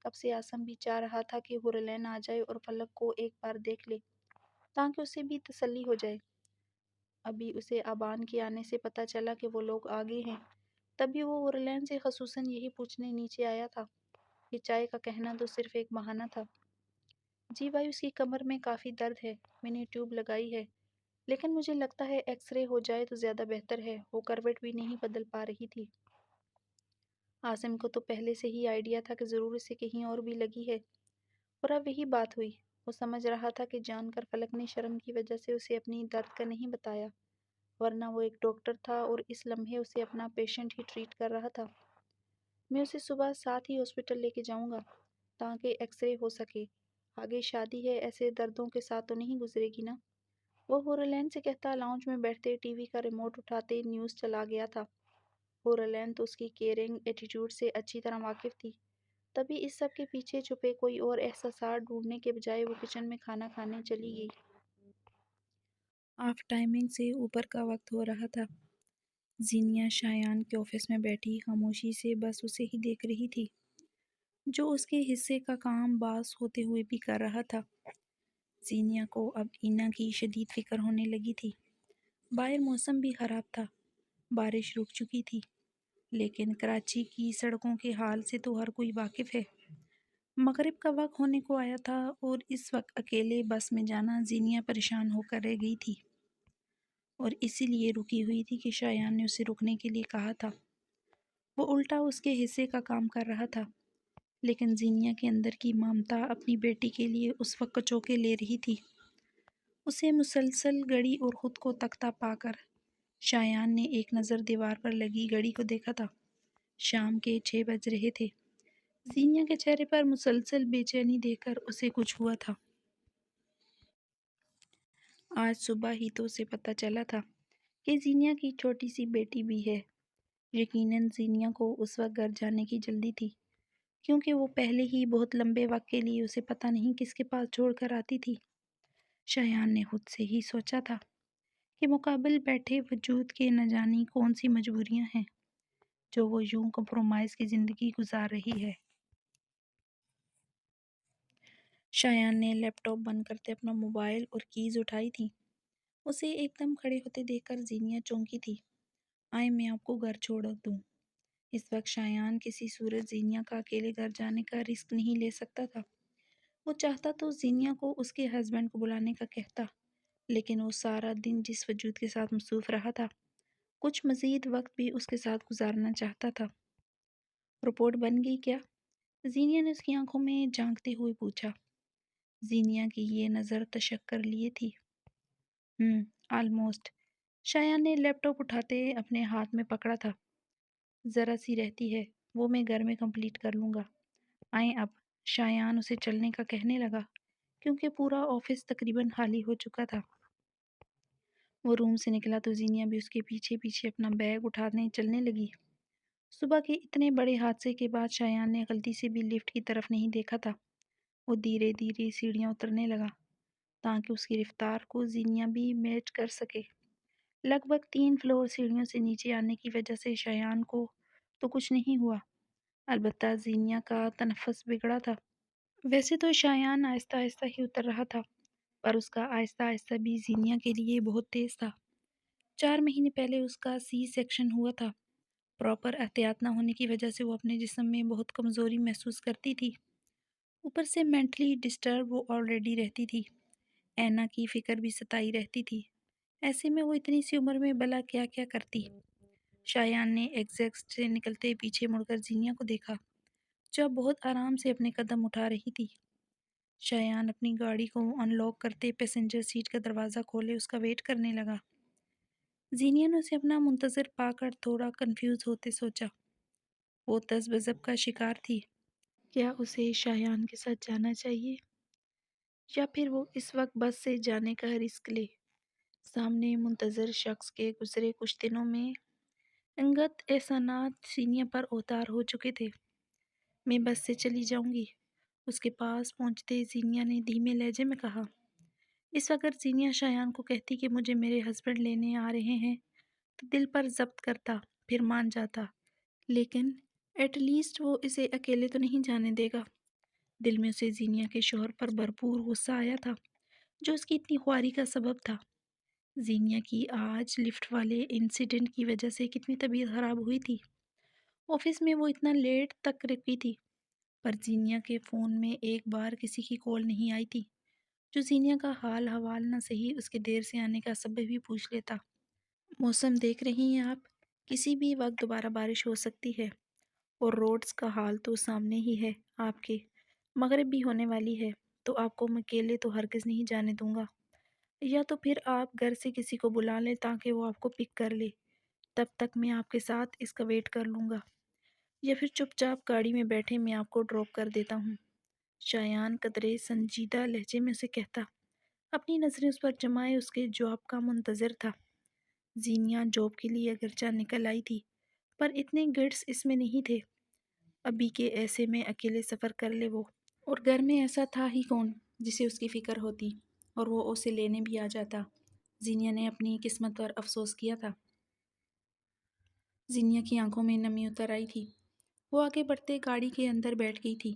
کب سے آسم بھی چاہ رہا تھا کہ ہورلین آ جائے اور فلک کو ایک بار دیکھ لے تاکہ اسے بھی تسلی ہو جائے۔ ابھی اسے ابان کے آنے سے پتہ چلا کہ وہ لوگ آگے ہیں، تبھی وہ ہورلین سے خصوصاً یہی پوچھنے نیچے آیا تھا۔ یہ چائے کا کہنا تو صرف ایک بہانہ تھا۔ جی بھائی، اس کی کمر میں کافی درد ہے، میں نے ٹیوب لگائی ہے، لیکن مجھے لگتا ہے ایکس رے ہو جائے تو زیادہ بہتر ہے۔ وہ کروٹ بھی نہیں بدل پا رہی تھی۔ عاصم کو تو پہلے سے ہی آئیڈیا تھا کہ ضرور اسے کہیں اور بھی لگی ہے، اور اب وہی بات ہوئی۔ وہ سمجھ رہا تھا کہ جان کر فلک نے شرم کی وجہ سے اسے اپنی درد کا نہیں بتایا، ورنہ وہ ایک ڈاکٹر تھا اور اس لمحے اسے اپنا پیشنٹ ہی ٹریٹ کر رہا تھا۔ میں اسے صبح ساتھ ہی ہاسپٹل لے کے جاؤں گا تاکہ ایکس رے ہو سکے۔ آگے شادی ہے، ایسے دردوں کے ساتھ تو نہیں گزرے گی نا؟ وہ ہورلین سے کہتا لاؤنج میں بیٹھتے ٹی وی کا ریموٹ اٹھاتے نیوز چلا گیا تھا۔ ہورلین تو اس کی کیئرنگ ایٹیٹیوڈ سے اچھی طرح واقف تھی، تبھی اس سب کے پیچھے چھپے کوئی اور احساسات ڈھونڈنے کے بجائے وہ کچن میں کھانا کھانے چلی گئی۔ آف ٹائمنگ سے اوپر کا وقت ہو رہا تھا۔ زینیا شایان کے آفس میں بیٹھی خاموشی سے بس اسے ہی دیکھ رہی تھی جو اس کے حصے کا کام باز ہوتے ہوئے بھی کر رہا تھا۔ زینیا کو اب اینا کی شدید فکر ہونے لگی تھی۔ باہر موسم بھی خراب تھا، بارش رک چکی تھی، لیکن کراچی کی سڑکوں کے حال سے تو ہر کوئی واقف ہے۔ مغرب کا وقت ہونے کو آیا تھا اور اس وقت اکیلے بس میں جانا زینیا پریشان ہو کر رہ گئی تھی، اور اسی لیے رکی ہوئی تھی کہ شایان نے اسے رکنے کے لیے کہا تھا۔ وہ الٹا اس کے حصے کا کام کر رہا تھا، لیکن زینیا کے اندر کی ممتا اپنی بیٹی کے لیے اس وقت چوکے لے رہی تھی۔ اسے مسلسل گھڑی اور خود کو تکتا پا کر شایان نے ایک نظر دیوار پر لگی گھڑی کو دیکھا تھا۔ شام کے 6 بج رہے تھے۔ زینیا کے چہرے پر مسلسل بے چینی دیکھ کر اسے کچھ ہوا تھا۔ آج صبح ہی تو اسے پتہ چلا تھا کہ زینیا کی چھوٹی سی بیٹی بھی ہے۔ یقیناً زینیا کو اس وقت گھر جانے کی جلدی تھی، کیونکہ وہ پہلے ہی بہت لمبے وقت کے لیے اسے پتہ نہیں کس کے پاس چھوڑ کر آتی تھی۔ شایان نے خود سے ہی سوچا تھا کہ مقابل بیٹھے وجود کے نہ جانی کون سی مجبوریاں ہیں جو وہ یوں کمپرومائز کی زندگی گزار رہی ہے۔ شایان نے لیپ ٹاپ بند کرتے اپنا موبائل اور کیز اٹھائی تھی۔ اسے ایک دم کھڑے ہوتے دیکھ کر زینیا چونکی تھی۔ آئے میں آپ کو گھر چھوڑ دوں۔ اس وقت شایان کسی صورت زینیا کا اکیلے گھر جانے کا رسک نہیں لے سکتا تھا۔ وہ چاہتا تو زینیا کو اس کے ہسبینڈ کو بلانے کا کہتا، لیکن وہ سارا دن جس وجود کے ساتھ مصروف رہا تھا، کچھ مزید وقت بھی اس کے ساتھ گزارنا چاہتا تھا۔ رپورٹ بن گئی کیا؟ زینیا نے اس کی آنکھوں میں جھانکتے ہوئے پوچھا۔ زینیا کی یہ نظر تشکر لیے تھی۔ آلموسٹ۔ شایان نے لیپ ٹاپ اٹھاتے اپنے ہاتھ میں پکڑا تھا۔ ذرا سی رہتی ہے، وہ میں گھر میں کمپلیٹ کر لوں گا۔ آئیں اب۔ شایان اسے چلنے کا کہنے لگا کیونکہ پورا آفس تقریباً خالی ہو چکا تھا۔ وہ روم سے نکلا تو زینیا بھی اس کے پیچھے پیچھے اپنا بیگ اٹھانے چلنے لگی۔ صبح کے اتنے بڑے حادثے کے بعد شایان نے غلطی سے بھی لفٹ کی طرف نہیں دیکھا تھا۔ وہ دھیرے دھیرے سیڑھیاں اترنے لگا تاکہ اس کی رفتار کو زینیا بھی میچ کر سکے۔ لگ بھگ 3 فلور سیڑھیوں سے نیچے آنے کی وجہ سے شایان کو تو کچھ نہیں ہوا، البتہ زینیا کا تنفس بگڑا تھا۔ ویسے تو شایان آہستہ آہستہ ہی اتر رہا تھا، پر اس کا آہستہ آہستہ بھی زینیا کے لیے بہت تیز تھا۔ 4 مہینے پہلے اس کا سی سیکشن ہوا تھا۔ پراپر احتیاط نہ ہونے کی وجہ سے وہ اپنے جسم میں بہت کمزوری محسوس کرتی تھی۔ اوپر سے مینٹلی ڈسٹرب وہ آلریڈی رہتی تھی۔ اینا کی فکر بھی ستائی رہتی تھی۔ ایسے میں وہ اتنی سی عمر میں بھلا کیا کیا کرتی۔ شایان نے ایگزیکٹ سے نکلتے پیچھے مڑ کر زینیا کو دیکھا جو اب بہت آرام سے اپنے قدم اٹھا رہی تھی۔ شایان اپنی گاڑی کو ان لاک کرتے پیسنجر سیٹ کا دروازہ کھولے اس کا ویٹ کرنے لگا۔ زینیا نے اسے اپنا منتظر پا کر تھوڑا کنفیوز ہوتے سوچا۔ وہ تذبذب کا شکار تھی کیا اسے شایان کے ساتھ جانا چاہیے یا پھر وہ اس وقت بس سے جانے کا رسک لے؟ سامنے منتظر شخص کے گزرے کچھ دنوں میں انگت احسانات سینیا پر اوتار ہو چکے تھے۔ میں بس سے چلی جاؤں گی، اس کے پاس پہنچتے زینیا نے دھیمے لہجے میں کہا۔ اس وقت زینیا شایان کو کہتی کہ مجھے میرے ہسبینڈ لینے آ رہے ہیں تو دل پر ضبط کرتا، پھر مان جاتا، لیکن ایٹ لیسٹ وہ اسے اکیلے تو نہیں جانے دے گا۔ دل میں اسے زینیا کے شوہر پر بھرپور غصہ آیا تھا جو اس کی اتنی خواری کا سبب تھا۔ زینیا کی آج لفٹ والے انسیڈنٹ کی وجہ سے کتنی طبیعت خراب ہوئی تھی۔ آفس میں وہ اتنا لیٹ تک رکی تھی، پر زینیا کے فون میں ایک بار کسی کی کال نہیں آئی تھی جو زینیا کا حال حوال نہ صحیح اس کے دیر سے آنے کا سبب بھی پوچھ لیتا۔ موسم دیکھ رہی ہیں آپ، کسی بھی وقت دوبارہ بارش ہو سکتی ہے، اور روڈز کا حال تو سامنے ہی ہے آپ کے، مغرب بھی ہونے والی ہے، تو آپ کو میں اکیلے تو ہرگز نہیں جانے دوں گا۔ یا تو پھر آپ گھر سے کسی کو بلا لیں تاکہ وہ آپ کو پک کر لے، تب تک میں آپ کے ساتھ اس کا ویٹ کر لوں گا، یا پھر چپ چاپ گاڑی میں بیٹھے میں آپ کو ڈراپ کر دیتا ہوں۔ شایان قدرے سنجیدہ لہجے میں اسے کہتا، اپنی نظریں اس پر جمائے اس کے جواب کا منتظر تھا۔ زینیا جاب کے لیے اگرچہ نکل آئی تھی، پر اتنے گٹس اس میں نہیں تھے ابھی کہ ایسے میں اکیلے سفر کر لے وہ، اور گھر میں ایسا تھا ہی کون جسے اس کی فکر ہوتی اور وہ اسے لینے بھی آ جاتا۔ زینیا نے اپنی قسمت پر افسوس کیا تھا۔ زینیا کی آنکھوں میں نمی اتر آئی تھی۔ وہ آگے بڑھتے گاڑی کے اندر بیٹھ گئی تھی،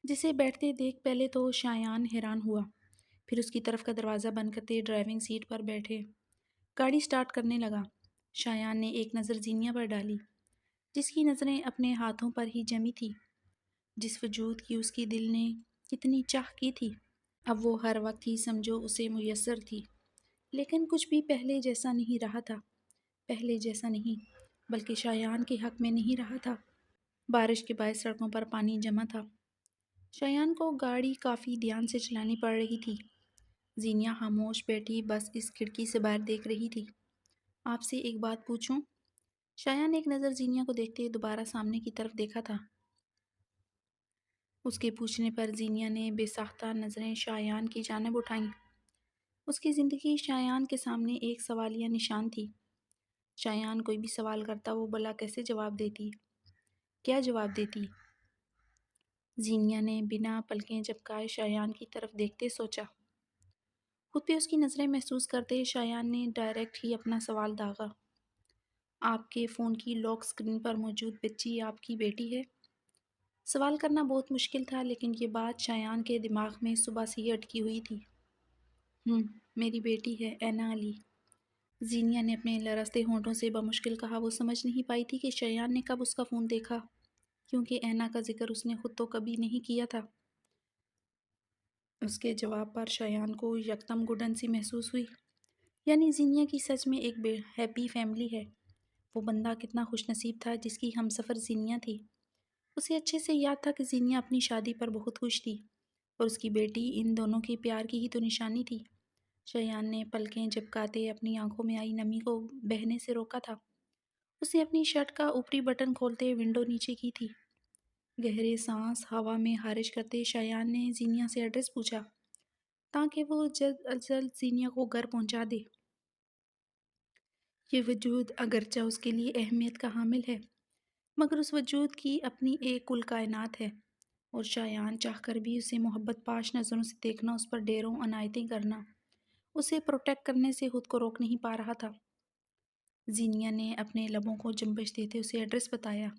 جسے بیٹھتے دیکھ پہلے تو شایان حیران ہوا، پھر اس کی طرف کا دروازہ بند کرتے ڈرائیونگ سیٹ پر بیٹھے گاڑی سٹارٹ کرنے لگا۔ شایان نے ایک نظر زینیا پر ڈالی، جس کی نظریں اپنے ہاتھوں پر ہی جمی تھی، جس وجود کی اس کی دل نے کتنی چاہ کی تھی، اب وہ ہر وقت ہی سمجھو اسے میسر تھی، لیکن کچھ بھی پہلے جیسا نہیں رہا تھا، پہلے جیسا نہیں، بلکہ شایان کے حق میں نہیں رہا تھا۔ بارش کے باعث سڑکوں پر پانی جمع تھا۔ شایان کو گاڑی کافی دھیان سے چلانی پڑ رہی تھی۔ زینیا خاموش بیٹھی بس اس کھڑکی سے باہر دیکھ رہی تھی۔ آپ سے ایک بات پوچھوں؟ شایان نے ایک نظر زینیا کو دیکھتے دوبارہ سامنے کی طرف دیکھا تھا۔ اس کے پوچھنے پر زینیا نے بے ساختہ نظریں شایان کی جانب اٹھائیں۔ اس کی زندگی شایان کے سامنے ایک سوالیہ نشان تھی۔ شایان کوئی بھی سوال کرتا وہ بھلا کیسے جواب دیتی؟ کیا جواب دیتی؟ زینیا نے بنا پلکیں جھپکائے شایان کی طرف دیکھتے سوچا۔ خود پہ اس کی نظریں محسوس کرتے شایان نے ڈائریکٹ ہی اپنا سوال داغا۔ آپ کے فون کی لاک سکرین پر موجود بچی آپ کی بیٹی ہے؟ سوال کرنا بہت مشکل تھا، لیکن یہ بات شایان کے دماغ میں صبح سے ہی اٹکی ہوئی تھی۔ میری بیٹی ہے، اینا علی۔ زینیا نے اپنے لرزتے ہونٹوں سے بمشکل کہا۔ وہ سمجھ نہیں پائی تھی کہ شایان نے کب اس کا فون دیکھا، کیونکہ اینا کا ذکر اس نے خود تو کبھی نہیں کیا تھا۔ اس کے جواب پر شایان کو یکدم گھٹن سی محسوس ہوئی، یعنی زینیا کی سچ میں ایک ہیپی فیملی ہے۔ وہ بندہ کتنا خوش نصیب تھا جس کی ہمسفر زینیا تھی۔ اسے اچھے سے یاد تھا کہ زینیا اپنی شادی پر بہت خوش تھی، اور اس کی بیٹی ان دونوں کے پیار کی ہی تو نشانی تھی۔ شایان نے پلکیں جھپکاتے اپنی آنکھوں میں آئی نمی کو بہنے سے روکا تھا۔ اس نے اپنی شرٹ کا اوپری بٹن کھولتے ونڈو نیچے کی تھی۔ گہرے سانس ہوا میں خارج کرتے شایان نے زینیا سے ایڈریس پوچھا تاکہ وہ جلد از جلد زینیا کو گھر پہنچا دے۔ یہ وجود اگرچہ اس کے لیے اہمیت کا حامل ہے، مگر اس وجود کی اپنی ایک کل کائنات ہے، اور شایان چاہ کر بھی اسے محبت پاش نظروں سے دیکھنا، اس پر ڈھیروں عنایتیں کرنا، اسے پروٹیکٹ کرنے سے خود کو روک نہیں پا رہا تھا۔ زینیا نے اپنے لبوں کو جنبش دیتے اسے ایڈریس بتایا۔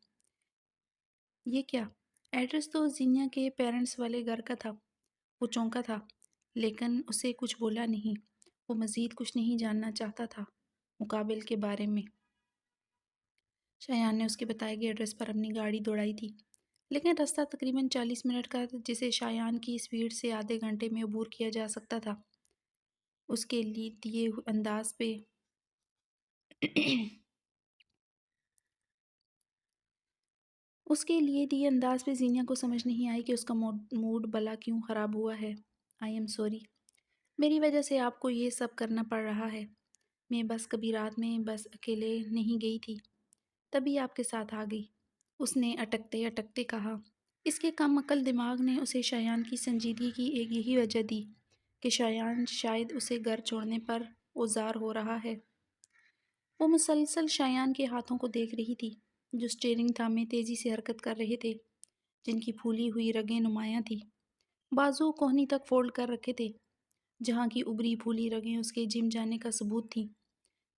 یہ کیا؟ ایڈریس تو زینیا کے پیرنٹس والے گھر کا تھا۔ وہ چونکا تھا، لیکن اسے کچھ بولا نہیں۔ وہ مزید کچھ نہیں جاننا چاہتا تھا مقابل کے بارے میں۔ شایان نے اس کے بتائے گئے ایڈریس پر اپنی گاڑی دوڑائی تھی، لیکن راستہ تقریباً 40 منٹ کا تھا، جسے شایان کی سپیڈ سے آدھے گھنٹے میں عبور کیا جا سکتا تھا۔ اس کے لیے دیے انداز پہ زینیا کو سمجھ نہیں آئی کہ اس کا موڈ بلا کیوں خراب ہوا ہے۔ آئی ایم سوری، میری وجہ سے آپ کو یہ سب کرنا پڑ رہا ہے۔ میں بس کبھی رات میں بس اکیلے نہیں گئی تھی، تبھی آپ کے ساتھ آ گئی، اس نے اٹکتے اٹکتے کہا۔ اس کے کم عقل دماغ نے اسے شایان کی سنجیدگی کی ایک یہی وجہ دی کہ شایان شاید اسے گھر چھوڑنے پر اوزار ہو رہا ہے۔ وہ مسلسل شایان کے ہاتھوں کو دیکھ رہی تھی جو اسٹیئرنگ تھامے تیزی سے حرکت کر رہے تھے، جن کی پھولی ہوئی رگیں نمایاں تھیں، بازو کوہنی تک فولڈ کر رکھے تھے، جہاں کی ابری پھولی رگیں اس کے جم جانے کا ثبوت تھیں۔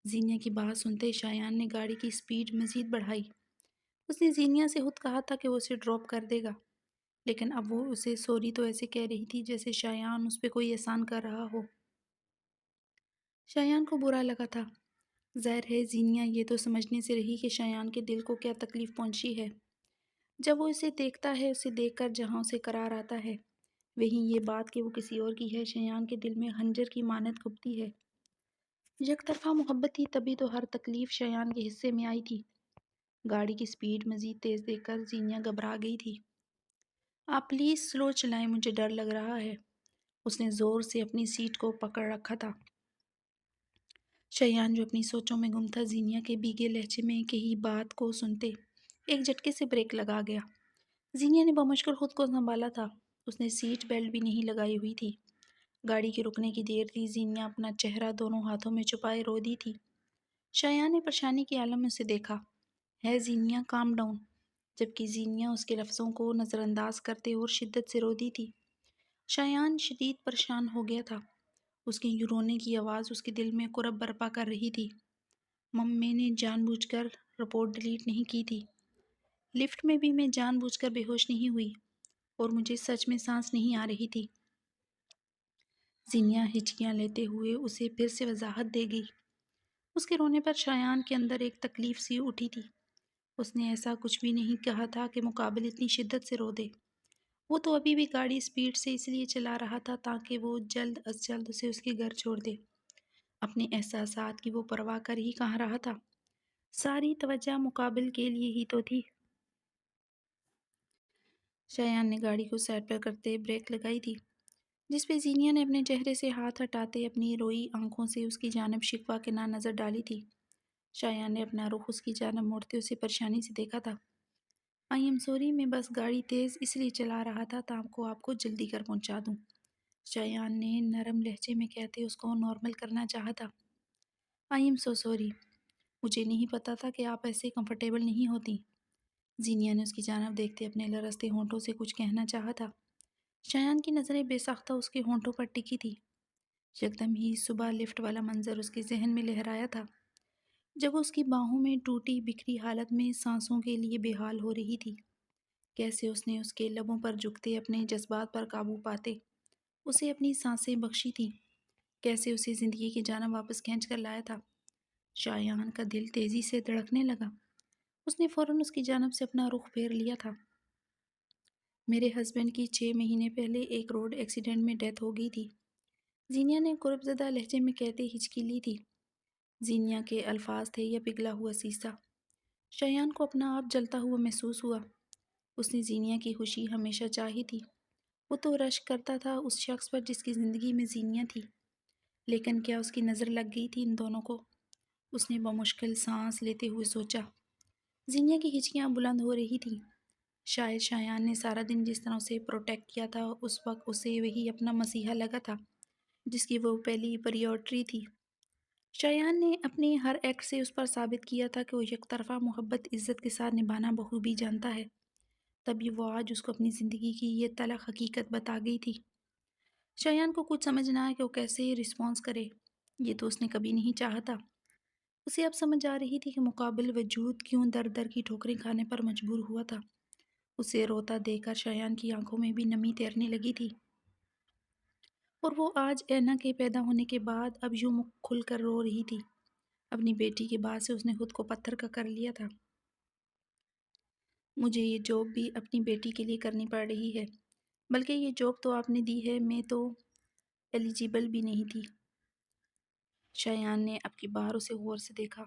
زینیا کی بات سنتے شایان نے گاڑی کی سپیڈ مزید بڑھائی۔ اس نے زینیا سے خود کہا تھا کہ وہ اسے ڈراپ کر دے گا، لیکن اب وہ اسے سوری تو ایسے کہہ رہی تھی جیسے شایان اس پہ کوئی احسان کر رہا ہو۔ شایان کو برا لگا تھا۔ ظاہر ہے زینیا یہ تو سمجھنے سے رہی کہ شایان کے دل کو کیا تکلیف پہنچی ہے۔ جب وہ اسے دیکھتا ہے، اسے دیکھ کر جہاں اسے قرار آتا ہے، وہیں یہ بات کہ وہ کسی اور کی ہے شایان کے دل میں خنجر کی مانند کبتی ہے۔ یک طرفہ محبت تھی تبھی تو ہر تکلیف شایان کے حصے میں آئی تھی۔ گاڑی کی سپیڈ مزید تیز دیکھ کر زینیا گھبرا گئی تھی۔ آپ پلیز سلو چلائیں، مجھے ڈر لگ رہا ہے۔ اس نے زور سے اپنی سیٹ کو پکڑ رکھا تھا۔ شایان جو اپنی سوچوں میں گم تھا، زینیا کے بھیگے لہجے میں کہی بات کو سنتے ایک جھٹکے سے بریک لگا گیا۔ زینیا نے بمشکل خود کو سنبھالا تھا۔ اس نے سیٹ بیلٹ بھی نہیں لگائی ہوئی تھی۔ گاڑی کے رکنے کی دیر تھی۔ زینیا اپنا چہرہ دونوں ہاتھوں میں چھپائے رو دی تھی۔ شایان نے پریشانی کے عالم میں اسے دیکھا۔ ہے زینیا، کام ڈاؤن، جبکہ زینیا اس کے لفظوں کو نظر انداز کرتے اور شدت سے رو دی تھی۔ شایان شدید پریشان ہو گیا تھا۔ اس کے یوں رونے کی آواز اس کے دل میں کرب برپا کر رہی تھی۔ میں نے جان بوجھ کر رپورٹ ڈیلیٹ نہیں کی تھی۔ لفٹ میں بھی میں جان بوجھ کر بے ہوش نہیں ہوئی، اور مجھے سچ میں سانس نہیں آ رہی تھی۔ زینیا ہچکیاں لیتے ہوئے اسے پھر سے وضاحت دے گئی۔ اس کے رونے پر شایان کے اندر ایک تکلیف سی اٹھی تھی۔ اس نے ایسا کچھ بھی نہیں کہا تھا کہ مقابل اتنی شدت سے رو دے۔ وہ تو ابھی بھی گاڑی سپیڈ سے اس لیے چلا رہا تھا تاکہ وہ جلد از جلد اسے اس کے گھر چھوڑ دے۔ اپنے احساسات کی وہ پرواہ کر ہی کہاں رہا تھا۔ ساری توجہ مقابل کے لیے ہی تو تھی۔ شایان نے گاڑی کو سائڈ پر کرتے بریک لگائی تھی، جس پہ زینیا نے اپنے چہرے سے ہاتھ ہٹاتے اپنی روئی آنکھوں سے اس کی جانب شکوہ کے نہ نظر ڈالی تھی۔ شایان نے اپنا رخ اس کی جانب موڑتے اسے پریشانی سے دیکھا تھا۔ آئی ایم سوری، میں بس گاڑی تیز اس لیے چلا رہا تھا تاکہ آپ کو جلدی گھر پہنچا دوں، شایان نے نرم لہجے میں کہتے اس کو نارمل کرنا چاہا تھا۔ آئی ایم سو سوری، مجھے نہیں پتا تھا کہ آپ ایسے کمفرٹیبل نہیں ہوتی۔ زینیا نے اس کی جانب دیکھتے اپنے لرزتے ہونٹوں سے کچھ کہنا چاہا تھا۔ شایان کی نظریں بے ساختہ اس کے ہونٹوں پر ٹکی تھی۔ یکدم ہی صبح لفٹ والا منظر اس کے ذہن میں لہرایا تھا، جب وہ اس کی باہوں میں ٹوٹی بکھری حالت میں سانسوں کے لیے بے حال ہو رہی تھی۔ کیسے اس نے اس کے لبوں پر جھکتے اپنے جذبات پر قابو پاتے اسے اپنی سانسیں بخشی تھیں، کیسے اسے زندگی کی جانب واپس کھینچ کر لایا تھا۔ شایان کا دل تیزی سے دھڑکنے لگا۔ اس نے فوراً اس کی جانب سے اپنا رخ پھیر لیا تھا۔ میرے ہسبینڈ کی 6 مہینے پہلے ایک روڈ ایکسیڈنٹ میں ڈیتھ ہو گئی تھی، زینیا نے کرب زدہ لہجے میں کہتے ہچکی لی تھی۔ زینیا کے الفاظ تھے یا پگھلا ہوا سیسا۔ شایان کو اپنا آپ جلتا ہوا محسوس ہوا۔ اس نے زینیا کی خوشی ہمیشہ چاہی تھی۔ وہ تو رشک کرتا تھا اس شخص پر جس کی زندگی میں زینیا تھی، لیکن کیا اس کی نظر لگ گئی تھی ان دونوں کو؟ اس نے بمشکل سانس لیتے ہوئے سوچا۔ زینیا کی ہچکیاں بلند ہو رہی تھیں۔ شاید شایان نے سارا دن جس طرح اسے پروٹیکٹ کیا تھا، اس وقت اسے وہی اپنا مسیحا لگا تھا جس کی وہ پہلی پریورٹی تھی۔ شایان نے اپنے ہر ایکٹ سے اس پر ثابت کیا تھا کہ وہ یک طرفہ محبت عزت کے ساتھ نبھانا بخوبی جانتا ہے، تبھی وہ آج اس کو اپنی زندگی کی یہ تلخ حقیقت بتا گئی تھی۔ شایان کو کچھ سمجھ نہ آیا کہ وہ کیسے رسپانس کرے۔ یہ تو اس نے کبھی نہیں چاہا تھا۔ اسے اب سمجھ آ رہی تھی کہ مقابل وجود کیوں در در کی ٹھوکریں کھانے پر مجبور ہوا تھا۔ اسے روتا دیکھ کر شایان کی آنکھوں میں بھی نمی تیرنے لگی تھی، اور وہ آج اینا کے پیدا ہونے کے بعد اب یوں منہ کھل کر رو رہی تھی۔ اپنی بیٹی کے بعد سے اس نے خود کو پتھر کا کر لیا تھا۔ مجھے یہ جاب بھی اپنی بیٹی کے لیے کرنی پڑ رہی ہے، بلکہ یہ جاب تو آپ نے دی ہے، میں تو ایلیجیبل بھی نہیں تھی۔ شایان نے اب کی بار اسے غور سے دیکھا۔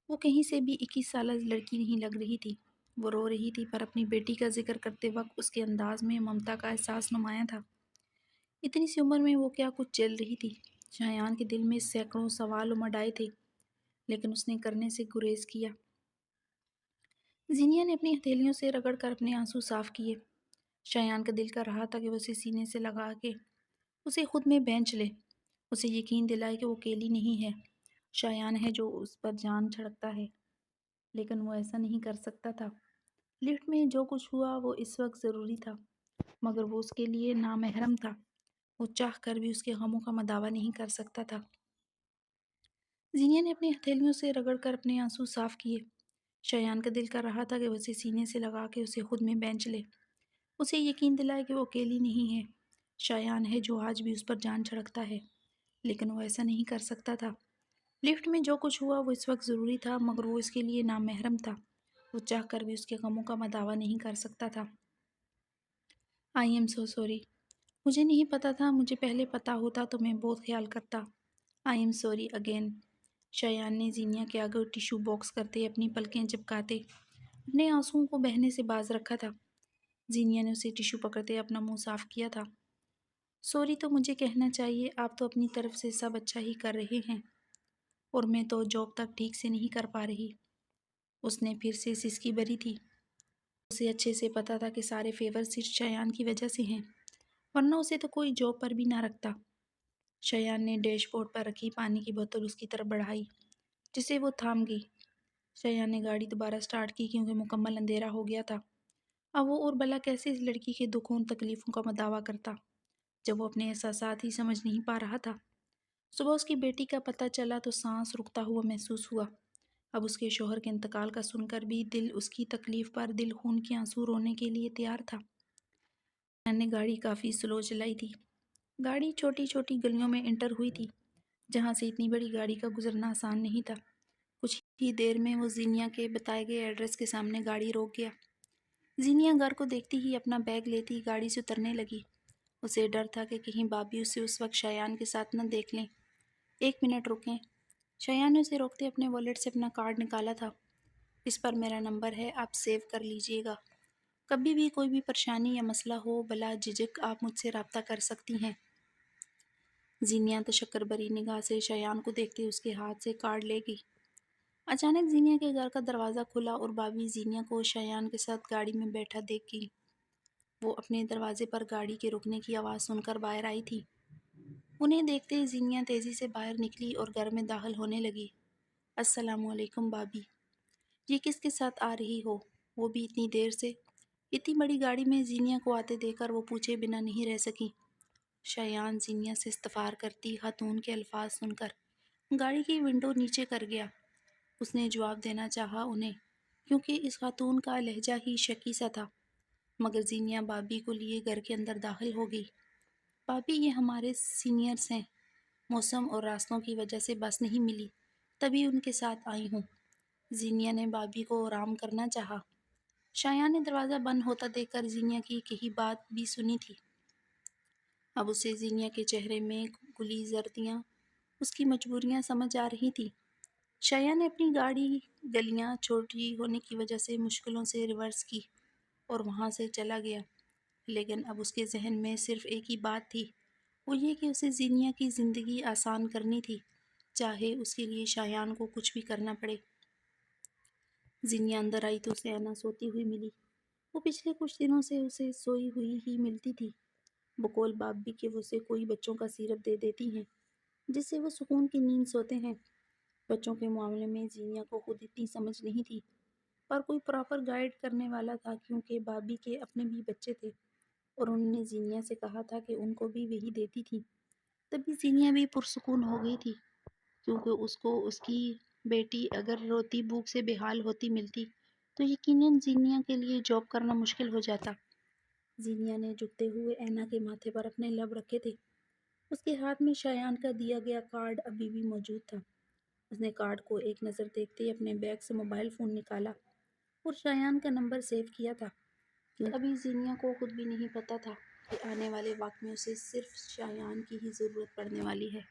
وہ کہیں سے بھی 21 سالہ لڑکی نہیں لگ رہی تھی۔ وہ رو رہی تھی، پر اپنی بیٹی کا ذکر کرتے وقت اس کے انداز میں ممتا کا احساس نمایاں تھا۔ اتنی سی عمر میں وہ کیا کچھ جل رہی تھی۔ شایان کے دل میں سینکڑوں سوال امڑ آئے تھے، لیکن اس نے کرنے سے گریز کیا۔ زینیا نے اپنی ہتھیلیوں سے رگڑ کر اپنے آنسو صاف کیے۔ شایان کا دل کر رہا تھا کہ وہ اسے سینے سے لگا کے اسے خود میں بینچ لے، اسے یقین دلائے کہ وہ اکیلی نہیں ہے، شایان ہے جو اس پر جان چھڑکتا ہے، لیکن وہ ایسا نہیں کر سکتا تھا۔ لفٹ میں جو کچھ ہوا وہ اس وقت ضروری تھا، مگر وہ اس کے لیے نامحرم تھا، وہ چاہ کر بھی اس کے غموں کا مداوا نہیں کر سکتا تھا۔ زینیا نے اپنی ہتھیلیوں سے رگڑ کر اپنے آنسو صاف کیے۔ شایان کا دل کر رہا تھا کہ وہ اسے سینے سے لگا کے اسے خود میں بینچ لے، اسے یقین دلائے کہ وہ اکیلی نہیں ہے، شایان ہے جو آج بھی اس پر جان چھڑکتا ہے، لیکن وہ ایسا نہیں کر سکتا تھا۔ لفٹ میں جو کچھ ہوا وہ اس وقت ضروری تھا، مگر وہ اس کے لیے نامحرم تھا، وہ چاہ کر بھی اس کے غموں کا مداوا نہیں کر سکتا تھا۔ آئی ایم سو سوری، مجھے نہیں پتا تھا، مجھے پہلے پتا ہوتا تو میں بہت خیال کرتا۔ I am sorry again. Shayan نے زینیا کے آگے ٹیشو باکس کرتے، اپنی پلکیں چپکاتے اپنے آنسوؤں کو بہنے سے باز رکھا تھا۔ زینیا نے اسے ٹیشو پکڑتے اپنا منہ صاف کیا تھا۔ سوری تو مجھے کہنا چاہیے، آپ تو اپنی طرف سے سب اچھا ہی کر رہے ہیں، اور میں تو جاب تک ٹھیک سے نہیں کر پا رہی۔ اس نے پھر سے سسکی بھری تھی۔ اسے اچھے سے پتا تھا کہ سارے فیور صرف شایان کی وجہ سے ہیں، ورنہ اسے تو کوئی جاب پر بھی نہ رکھتا۔ شایان نے ڈیش بورڈ پر رکھی پانی کی بوتل اس کی طرف بڑھائی، جسے وہ تھام گئی۔ شایان نے گاڑی دوبارہ سٹارٹ کی کیونکہ مکمل اندھیرا ہو گیا تھا۔ اب وہ اور بھلا کیسے اس لڑکی کے دکھوں تکلیفوں کا مداوا کرتا، جب وہ اپنے احساسات ہی سمجھ نہیں پا رہا تھا۔ صبح اس کی بیٹی کا پتہ چلا تو سانس رکتا ہوا محسوس ہوا۔ اب اس کے شوہر کے انتقال کا سن کر بھی دل اس کی تکلیف پر دل خون کے آنسو رونے کے لیے تیار تھا۔ شایان نے گاڑی کافی سلو چلائی تھی۔ گاڑی چھوٹی چھوٹی گلیوں میں انٹر ہوئی تھی، جہاں سے اتنی بڑی گاڑی کا گزرنا آسان نہیں تھا۔ کچھ ہی دیر میں وہ زینیا کے بتائے گئے ایڈریس کے سامنے گاڑی روک گیا۔ زینیا گھر کو دیکھتی ہی اپنا بیگ لیتی گاڑی سے اترنے لگی۔ اسے ڈر تھا کہ کہیں بابی اسے اس وقت شایان کے ساتھ نہ دیکھ لیں۔ ایک منٹ رکیں۔ شایان نے اسے روکتے اپنے والیٹ سے اپنا کارڈ نکالا تھا۔ اس پر میرا نمبر ہے، آپ سیو کر لیجئے گا۔ کبھی بھی کوئی بھی پریشانی یا مسئلہ ہو بلا جھجک آپ مجھ سے رابطہ کر سکتی ہیں۔ زینیا تشکر بھری نگاہ سے شایان کو دیکھتے اس کے ہاتھ سے کارڈ لے گئی۔ اچانک زینیا کے گھر کا دروازہ کھلا اور بابی زینیا کو شایان کے ساتھ گاڑی میں بیٹھا دیکھ گئی۔ وہ اپنے دروازے پر گاڑی کے رکنے کی آواز سن کر باہر آئی تھی۔ انہیں دیکھتے ہی زینیا تیزی سے باہر نکلی اور گھر میں داخل ہونے لگی۔ السلام علیکم بابی، یہ کس کے ساتھ آ رہی ہو؟ وہ بھی اتنی دیر سے؟ اتنی بڑی گاڑی میں زینیا کو آتے دیکھ کر وہ پوچھے بنا نہیں رہ سکی۔ شایان زینیا سے استفسار کرتی خاتون کے الفاظ سن کر گاڑی کی ونڈو نیچے کر گیا۔ اس نے جواب دینا چاہا انہیں، کیونکہ اس خاتون کا لہجہ ہی شکی سا تھا، مگر زینیا بابی کو لیے گھر کے اندر داخل ہو گئی۔ بابی، یہ ہمارے سینئرز ہیں، موسم اور راستوں کی وجہ سے بس نہیں ملی، تبھی ان کے ساتھ آئی ہوں۔ زینیا نے بابی کو آرام کرنا چاہا۔ شایان نے دروازہ بند ہوتا دیکھ کر زینیا کی کہی بات بھی سنی تھی۔ اب اسے زینیا کے چہرے میں گلی زردیاں، اس کی مجبوریاں سمجھ آ رہی تھی۔ شایان نے اپنی گاڑی گلیاں چھوٹی ہونے کی وجہ سے مشکلوں سے ریورس کی اور وہاں سے چلا گیا، لیکن اب اس کے ذہن میں صرف ایک ہی بات تھی، وہ یہ کہ اسے زینیا کی زندگی آسان کرنی تھی، چاہے اس کے لیے شایان کو کچھ بھی کرنا پڑے۔ زینیا اندر آئی تو اسے اینا سوتی ہوئی ملی۔ وہ پچھلے کچھ دنوں سے اسے سوئی ہوئی ہی ملتی تھی، بقول بابی کہ وہ اسے کوئی بچوں کا سیرپ دے دیتی ہیں، جس سے وہ سکون کی نیند سوتے ہیں۔ بچوں کے معاملے میں زینیا کو خود اتنی سمجھ نہیں تھی، پر کوئی پراپر گائیڈ کرنے والا تھا، کیونکہ بابی کے اپنے بھی بچے تھے اور انہوں نے زینیا سے کہا تھا کہ ان کو بھی وہی دیتی تھی۔ تبھی زینیا بھی پرسکون ہو گئی تھی، کیونکہ اس کو اس کی بیٹی اگر روتی بھوک سے بے حال ہوتی ملتی تو یقیناً زینیا کے لیے جاب کرنا مشکل ہو جاتا۔ زینیا نے جھکتے ہوئے اینا کے ماتھے پر اپنے لب رکھے تھے۔ اس کے ہاتھ میں شایان کا دیا گیا کارڈ ابھی بھی موجود تھا۔ اس نے کارڈ کو ایک نظر دیکھتے ہی اپنے بیگ سے موبائل فون نکالا اور شایان کا نمبر سیو کیا تھا، کیونکہ ابھی زینیا کو خود بھی نہیں پتا تھا کہ آنے والے وقت میں اسے صرف شایان کی ہی ضرورت پڑنے والی ہے۔